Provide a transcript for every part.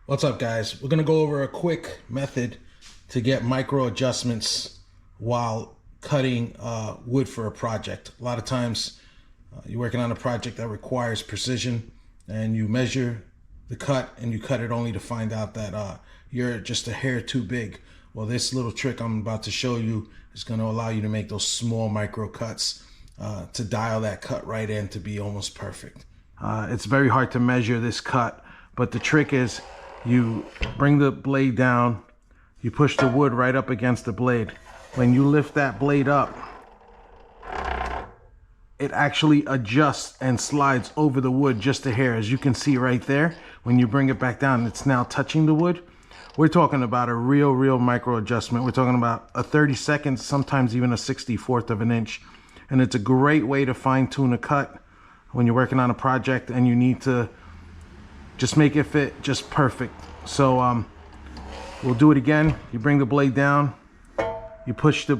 What's up, guys? We're gonna go over a quick method to get micro adjustments while cutting wood for a project. A lot of times you're working on a project that requires precision and you measure the cut and you cut it only to find out that you're just a hair too big. Well, this little trick I'm about to show you is going to allow you to make those small micro cuts to dial that cut right in to be almost perfect. It's very hard to measure this cut, but the trick is you bring the blade down, you push the wood right up against the blade. When you lift that blade up, it actually adjusts and slides over the wood just a hair. As you can see right there, when you bring it back down, it's now touching the wood. We're talking about a real micro adjustment. We're talking about a 32nd, sometimes even a 64th of an inch. And it's a great way to fine tune a cut when you're working on a project and you need to just make it fit just perfect. So we'll do it again. You bring the blade down, you push the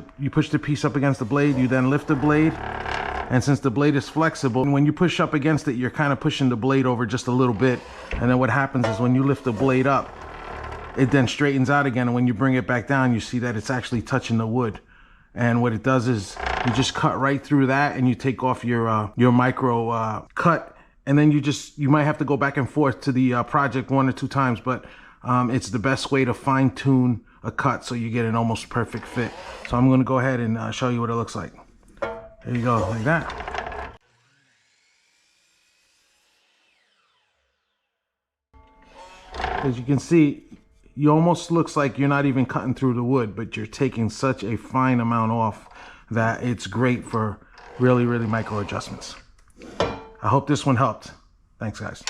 piece up against the blade, you then lift the blade, and since the blade is flexible, when you push up against it, you're kind of pushing the blade over just a little bit. And then what happens is when you lift the blade up, it then straightens out again, and when you bring it back down, you see that it's actually touching the wood. And what it does is you just cut right through that and you take off your micro cut. And then you might have to go back and forth to the project 1 or 2 times, but it's the best way to fine tune a cut so you get an almost perfect fit. So I'm gonna go ahead and show you what it looks like. There you go, like that. As you can see, it almost looks like you're not even cutting through the wood, but you're taking such a fine amount off that it's great for really micro adjustments. I hope this one helped. Thanks, guys.